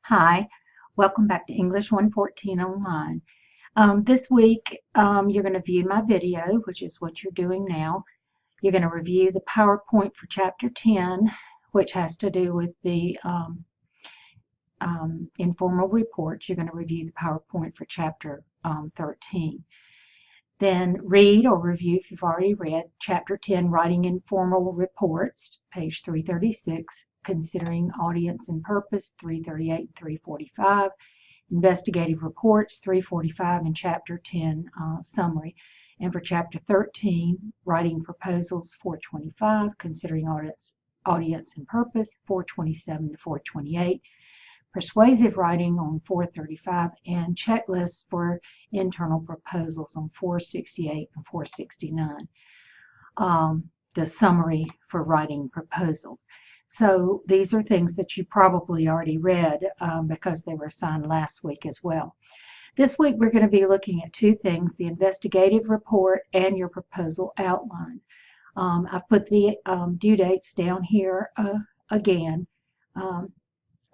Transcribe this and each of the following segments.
Hi, welcome back to English 114 Online. This week, you're going to view my video, which is what you're doing now. You're going to review the PowerPoint for Chapter 10, which has to do with the informal reports. You're going to review the PowerPoint for Chapter 13. Then read or review, if you've already read, Chapter 10, Writing Informal Reports, page 336, Considering Audience and Purpose, 338 and 345, Investigative Reports, 345, and Chapter 10, Summary. And for Chapter 13, Writing Proposals, 425, Considering Audience and Purpose, 427 to 428, Persuasive Writing on 435, and Checklists for Internal Proposals on 468 and 469. The summary for writing proposals. So these are things that you probably already read because they were assigned last week as well. This week we're going to be looking at two things, the investigative report and your proposal outline. I've put the due dates down here again.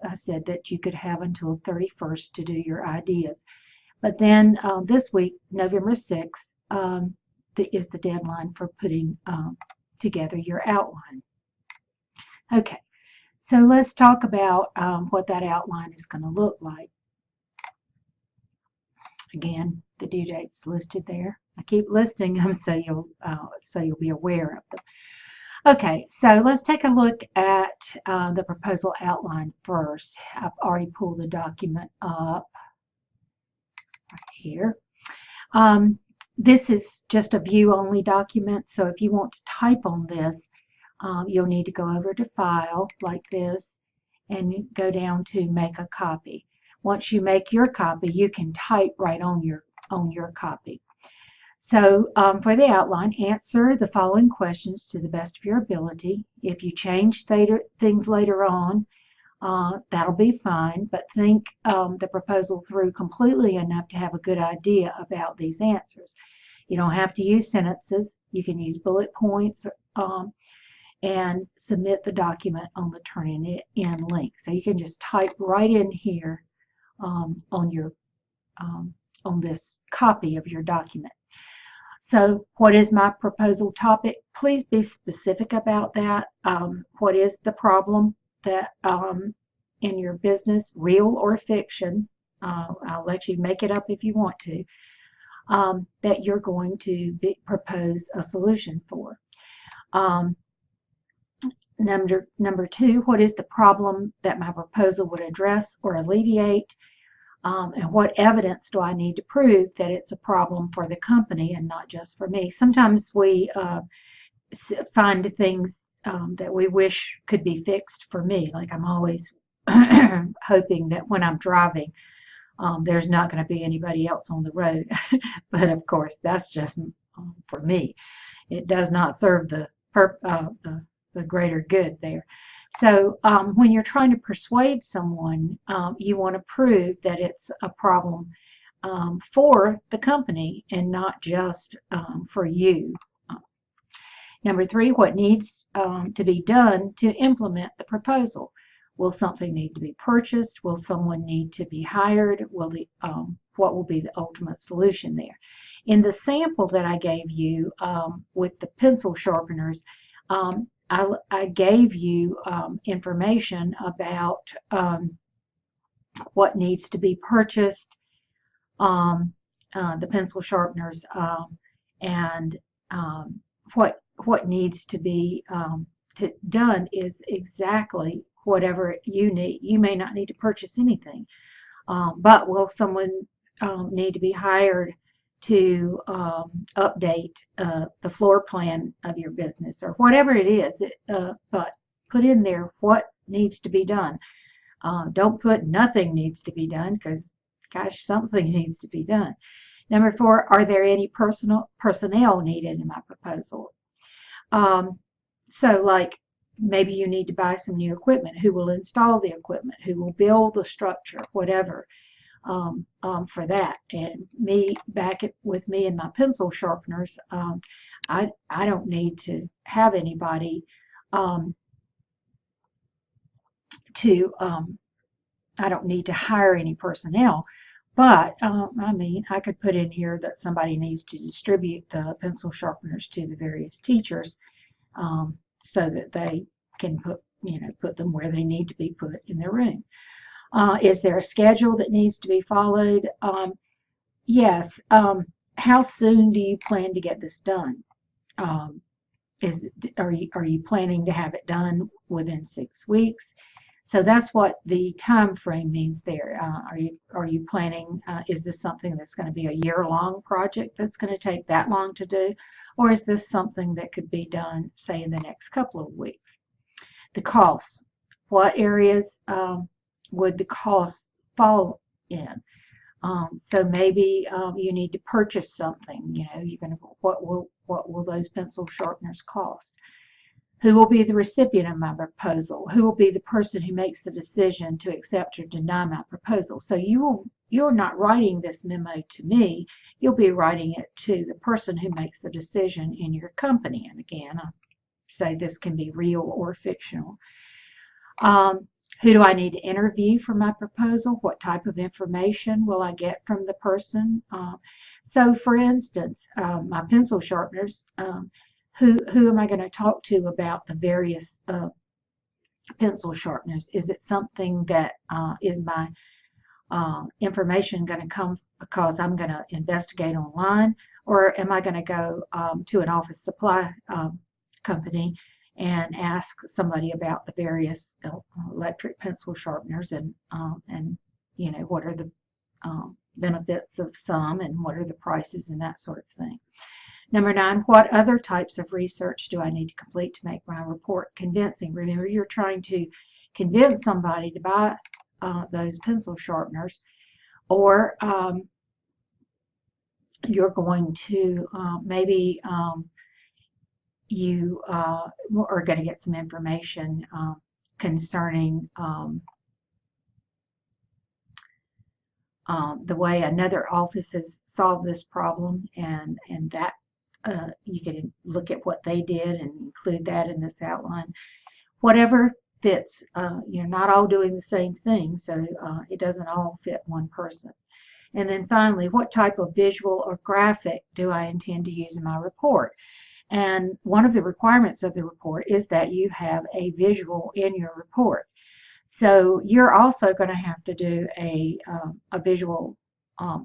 I said that you could have until the 31st to do your ideas. But then this week, November 6th, is the deadline for putting together your outline. Okay, so let's talk about what that outline is going to look like. Again, the due dates listed there. I keep listing them so you'll be aware of them. Okay, so let's take a look at the proposal outline first. I've already pulled the document up right here. This is just a view-only document, so if you want to type on this, you'll need to go over to File, like this, and go down to Make a Copy. Once you make your copy, you can type right on your copy. So for the outline, answer the following questions to the best of your ability. If you change things later on, that'll be fine, but think the proposal through completely enough to have a good idea about these answers. You don't have to use sentences. You can use bullet points and submit the document on the Turnitin link. So you can just type right in here on this copy of your document. So what is my proposal topic? Please be specific about that. What is the problem that in your business, real or fiction? I'll let you make it up if you want to, that you're going to propose a solution for. Number two, what is the problem that my proposal would address or alleviate? And what evidence do I need to prove that it's a problem for the company and not just for me? Sometimes we find things that we wish could be fixed for me. Like I'm always hoping that when I'm driving, there's not going to be anybody else on the road. But of course, that's just for me. It does not serve the greater good there. So when you're trying to persuade someone, you want to prove that it's a problem for the company and not just for you. Number three, what needs to be done to implement the proposal? Will something need to be purchased? Will someone need to be hired? What will be the ultimate solution there? In the sample that I gave you with the pencil sharpeners, I gave you information about what needs to be purchased, the pencil sharpeners, and what needs to be done is exactly whatever you need. You may not need to purchase anything, but will someone need to be hired to update the floor plan of your business or whatever it is, but put in there what needs to be done. Don't put nothing needs to be done because, gosh, something needs to be done. Number four, are there any personnel needed in my proposal? So like maybe you need to buy some new equipment. Who will install the equipment? Who will build the structure? Whatever. For that. And with me and my pencil sharpeners, I don't need to have anybody to I don't need to hire any personnel. But, I mean, I could put in here that somebody needs to distribute the pencil sharpeners to the various teachers, so that they can put them where they need to be put in their room. Is there a schedule that needs to be followed? Yes. How soon do you plan to get this done? Are you planning to have it done within 6 weeks? So that's what the time frame means there. Are you planning? Is this something that's going to be a year-long project that's going to take that long to do, or is this something that could be done, say, in the next couple of weeks? The costs. What areas would the costs fall in? So maybe you need to purchase something. What will those pencil sharpeners cost? Who will be the recipient of my proposal? Who will be the person who makes the decision to accept or deny my proposal? So you're not writing this memo to me. You'll be writing it to the person who makes the decision in your company. And again, I say this can be real or fictional. Who do I need to interview for my proposal? What type of information will I get from the person? So for instance, my pencil sharpeners, who am I going to talk to about the various pencil sharpeners? Is it something that is my information going to come because I'm going to investigate online, or am I going to go to an office supply company and ask somebody about the various electric pencil sharpeners and what are the benefits of some and what are the prices and that sort of thing. Number 9, what other types of research do I need to complete to make my report convincing? Remember, you're trying to convince somebody to buy those pencil sharpeners, or you're going to maybe you are going to get some information concerning the way another office has solved this problem, and that you can look at what they did and include that in this outline. Whatever fits. You're not all doing the same thing, so it doesn't all fit one person. And then finally, what type of visual or graphic do I intend to use in my report? And one of the requirements of the report is that you have a visual in your report. So you're also going to have to do a visual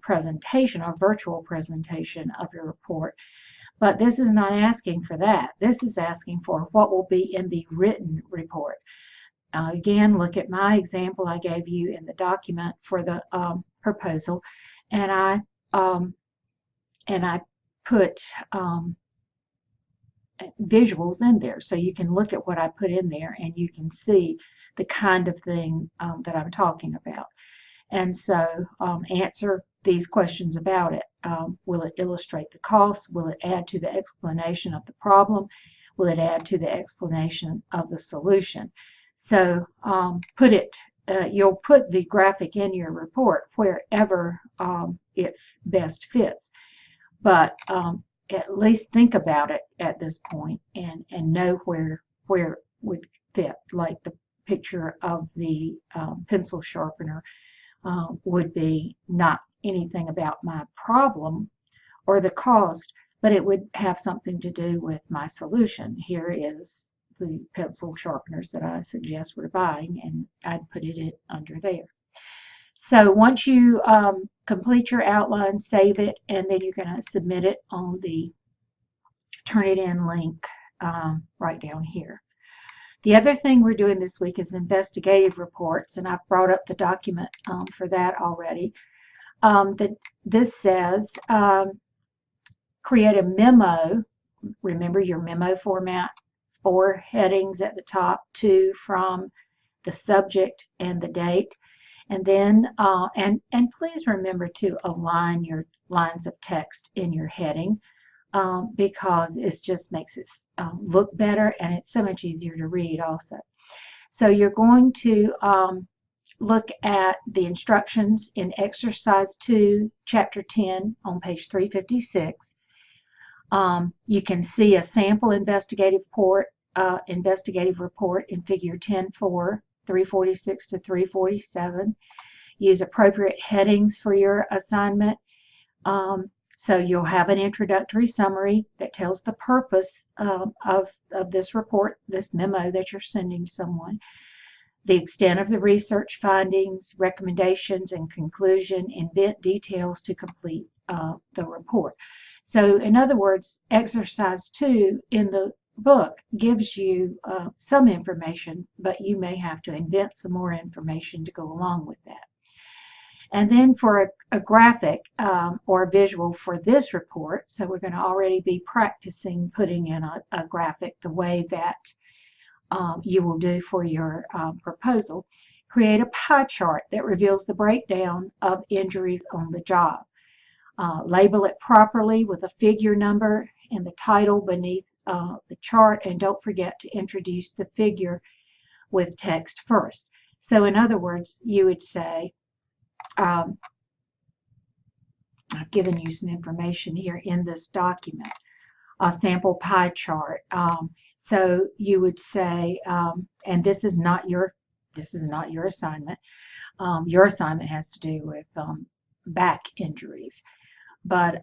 presentation, or virtual presentation of your report. But this is not asking for that. This is asking for what will be in the written report. Again, look at my example I gave you in the document for the proposal, and I put visuals in there, so you can look at what I put in there and you can see the kind of thing that I'm talking about. And so answer these questions about it. Will it illustrate the costs? Will it add to the explanation of the problem? Will it add to the explanation of the solution? So you'll put the graphic in your report wherever it best fits. But at least think about it at this point and know where it would fit. Like the picture of the pencil sharpener would be not anything about my problem or the cost, but it would have something to do with my solution. Here is the pencil sharpeners that I suggest we're buying, and I'd put it under there. So once you complete your outline, save it, and then you're going to submit it on the Turnitin link right down here. The other thing we're doing this week is investigative reports, and I've brought up the document for that already. This says create a memo. Remember your memo format: 4 headings at the top, 2 from the subject and the date. And then, and please remember to align your lines of text in your heading because it just makes it look better, and it's so much easier to read also. So you're going to look at the instructions in Exercise 2, Chapter 10 on page 356. You can see a sample investigative report in Figure 10.4 346 to 347. Use appropriate headings for your assignment. So you'll have an introductory summary that tells the purpose of this report, this memo that you're sending someone, the extent of the research findings, recommendations, and conclusion, invent details to complete the report. So in other words, exercise 2 in the book gives you some information, but you may have to invent some more information to go along with that. And then for a graphic or a visual for this report, so we're going to already be practicing putting in a graphic the way that you will do for your proposal. Create a pie chart that reveals the breakdown of injuries on the job. Label it properly with a figure number in the title beneath the chart, and don't forget to introduce the figure with text first. So in other words, you would say, I've given you some information here in this document, a sample pie chart. So you would say, and this is not your assignment. Your assignment has to do with back injuries, but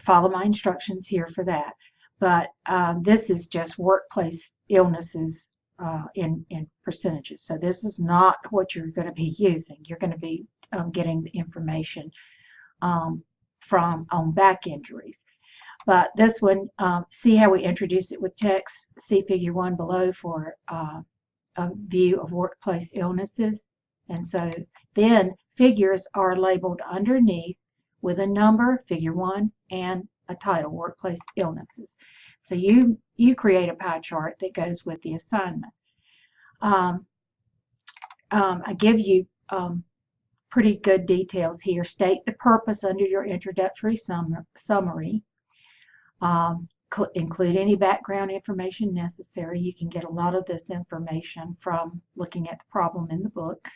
follow my instructions here for that. But this is just workplace illnesses in percentages. So this is not what you're going to be using. You're going to be getting the information from on back injuries. But this one, see how we introduce it with text. See figure 1 below for a view of workplace illnesses. And so then figures are labeled underneath with a number, figure 1, and a title, workplace illnesses. So you create a pie chart that goes with the assignment. I give you pretty good details here. State the purpose under your introductory summary. Include any background information necessary. You can get a lot of this information from looking at the problem in the book.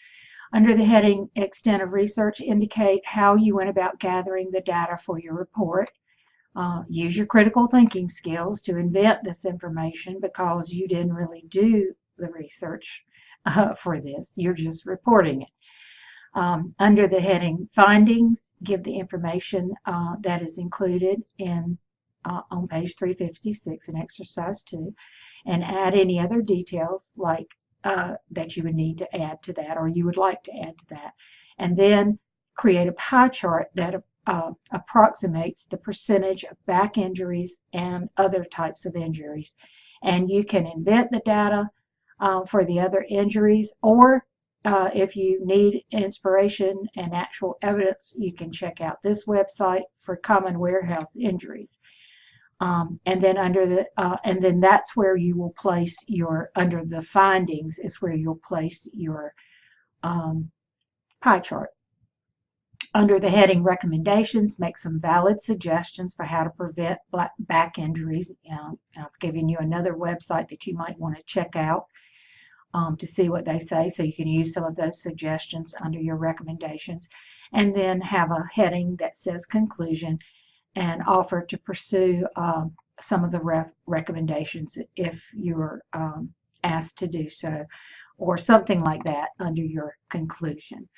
Under the heading Extent of Research, indicate how you went about gathering the data for your report. Use your critical thinking skills to invent this information because you didn't really do the research for this. You're just reporting it. Under the heading Findings, give the information that is included in on page 356 in exercise 2, and add any other details like that you would need to add to that, or you would like to add to that. And then create a pie chart that approximates the percentage of back injuries and other types of injuries. And you can invent the data for the other injuries, or if you need inspiration and actual evidence, you can check out this website for common warehouse injuries. And then under the and then that's where you will place your, under the findings is where you'll place your pie chart. Under the heading Recommendations, make some valid suggestions for how to prevent back injuries. I've given you another website that you might want to check out to see what they say, so you can use some of those suggestions under your recommendations. And then have a heading that says Conclusion, and offer to pursue some of the recommendations if you're asked to do so, or something like that under your conclusion.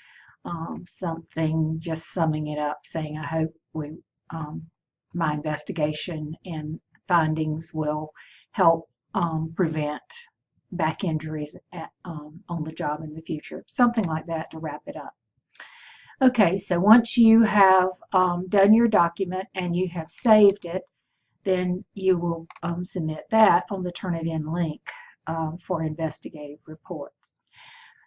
Something just summing it up, saying, I hope my investigation and findings will help prevent back injuries on the job in the future. Something like that to wrap it up. Okay, so once you have done your document and you have saved it, then you will submit that on the Turnitin link for investigative reports.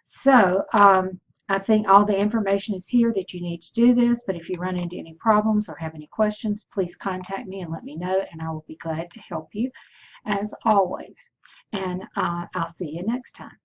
So I think all the information is here that you need to do this, but if you run into any problems or have any questions, please contact me and let me know, and I will be glad to help you as always. And I'll see you next time.